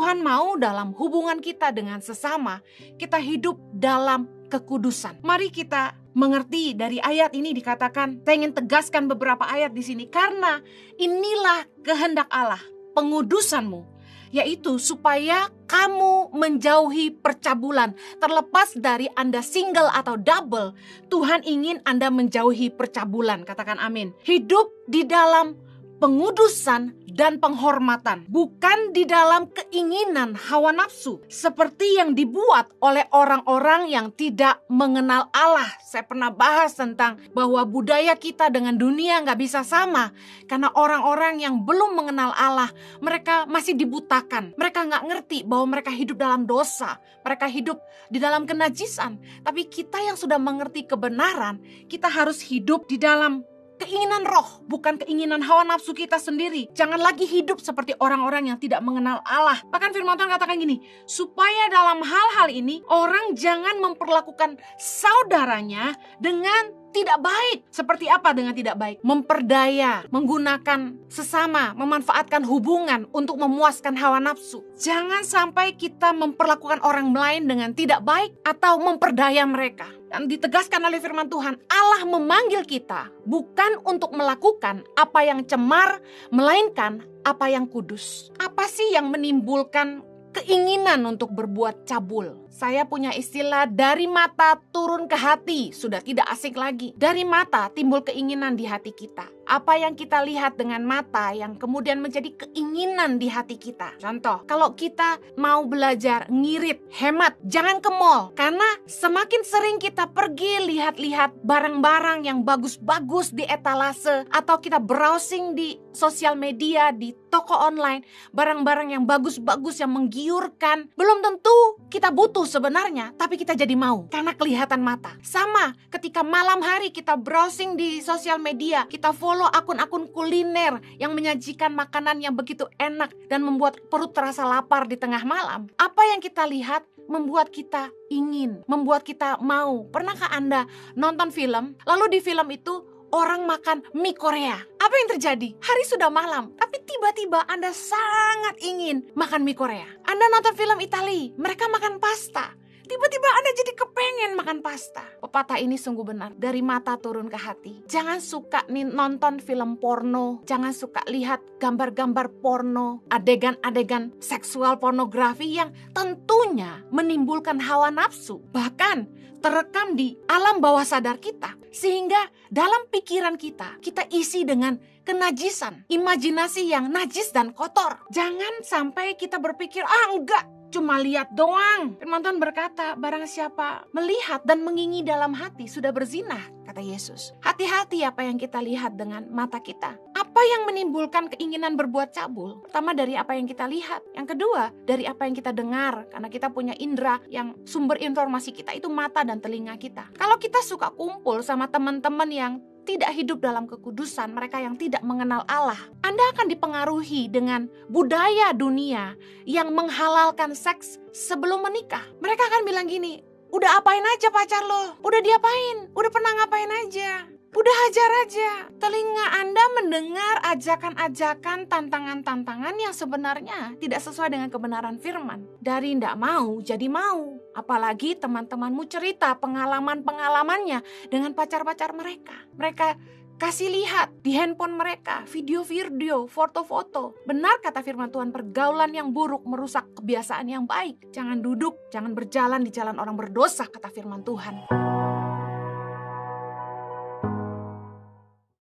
Tuhan mau dalam hubungan kita dengan sesama, kita hidup dalam kekudusan. Mari kita mengerti dari ayat ini dikatakan, saya ingin tegaskan beberapa ayat di sini, karena inilah kehendak Allah, pengudusanmu, yaitu supaya kamu menjauhi percabulan. Terlepas dari Anda single atau double, Tuhan ingin Anda menjauhi percabulan. Katakan amin. Hidup di dalam pengudusan dan penghormatan, bukan di dalam keinginan hawa nafsu seperti yang dibuat oleh orang-orang yang tidak mengenal Allah. Saya pernah bahas tentang bahwa budaya kita dengan dunia gak bisa sama, karena orang-orang yang belum mengenal Allah, mereka masih dibutakan. Mereka gak ngerti bahwa mereka hidup dalam dosa, mereka hidup di dalam kenajisan. Tapi kita yang sudah mengerti kebenaran, kita harus hidup di dalam keinginan roh, bukan keinginan hawa nafsu kita sendiri. Jangan lagi hidup seperti orang-orang yang tidak mengenal Allah. Bahkan firman Tuhan katakan gini, supaya dalam hal-hal ini orang jangan memperlakukan saudaranya dengan tidak baik. Seperti apa dengan tidak baik? Memperdaya, menggunakan sesama, memanfaatkan hubungan untuk memuaskan hawa nafsu. Jangan sampai kita memperlakukan orang lain dengan tidak baik atau memperdaya mereka. Dan ditegaskan oleh firman Tuhan, Allah memanggil kita bukan untuk melakukan apa yang cemar, melainkan apa yang kudus. Apa sih yang menimbulkan keinginan untuk berbuat cabul? Saya punya istilah, dari mata turun ke hati. Sudah tidak asik lagi. Dari mata timbul keinginan di hati kita. Apa yang kita lihat dengan mata yang kemudian menjadi keinginan di hati kita. Contoh, kalau kita mau belajar ngirit, hemat, jangan ke mall. Karena semakin sering kita pergi lihat-lihat barang-barang yang bagus-bagus di etalase, atau kita browsing di sosial media, di toko online, barang-barang yang bagus-bagus, yang menggiurkan, belum tentu kita butuh sebenarnya, tapi kita jadi mau karena kelihatan mata. Sama ketika malam hari kita browsing di sosial media, kita follow akun-akun kuliner yang menyajikan makanan yang begitu enak dan membuat perut terasa lapar di tengah malam. Apa yang kita lihat membuat kita ingin, membuat kita mau. Pernahkah Anda nonton film, lalu di film itu orang makan mie Korea? Apa yang terjadi? Hari sudah malam, tapi tiba-tiba Anda sangat ingin makan mie Korea. Anda nonton film Itali, mereka makan pasta. Tiba-tiba Anda jadi kepengen makan pasta. Pepatah ini sungguh benar, dari mata turun ke hati. Jangan suka nonton film porno, jangan suka lihat gambar-gambar porno, adegan-adegan seksual pornografi yang tentunya menimbulkan hawa nafsu. Bahkan terekam di alam bawah sadar kita, sehingga dalam pikiran kita isi dengan kenajisan, imajinasi yang najis dan kotor. Jangan sampai kita berpikir, enggak, cuma lihat doang. Firman Tuhan berkata, barang siapa melihat dan mengingi dalam hati sudah berzinah, kata Yesus. Hati-hati apa yang kita lihat dengan mata kita. Apa yang menimbulkan keinginan berbuat cabul? Pertama, dari apa yang kita lihat. Yang kedua, dari apa yang kita dengar. Karena kita punya indera yang sumber informasi kita itu mata dan telinga kita. Kalau kita suka kumpul sama teman-teman yang tidak hidup dalam kekudusan, mereka yang tidak mengenal Allah, Anda akan dipengaruhi dengan budaya dunia yang menghalalkan seks sebelum menikah. Mereka akan bilang gini, udah apain aja pacar lo? Udah diapain? Udah pernah ngapain aja? Udah hajar aja. Telinga Anda mendengar ajakan-ajakan, tantangan-tantangan yang sebenarnya tidak sesuai dengan kebenaran firman. Dari tidak mau jadi mau. Apalagi teman-temanmu cerita pengalaman-pengalamannya dengan pacar-pacar mereka. Mereka kasih lihat di handphone mereka video-video, foto-foto. Benar kata firman Tuhan, pergaulan yang buruk merusak kebiasaan yang baik. Jangan duduk, jangan berjalan di jalan orang berdosa, kata firman Tuhan.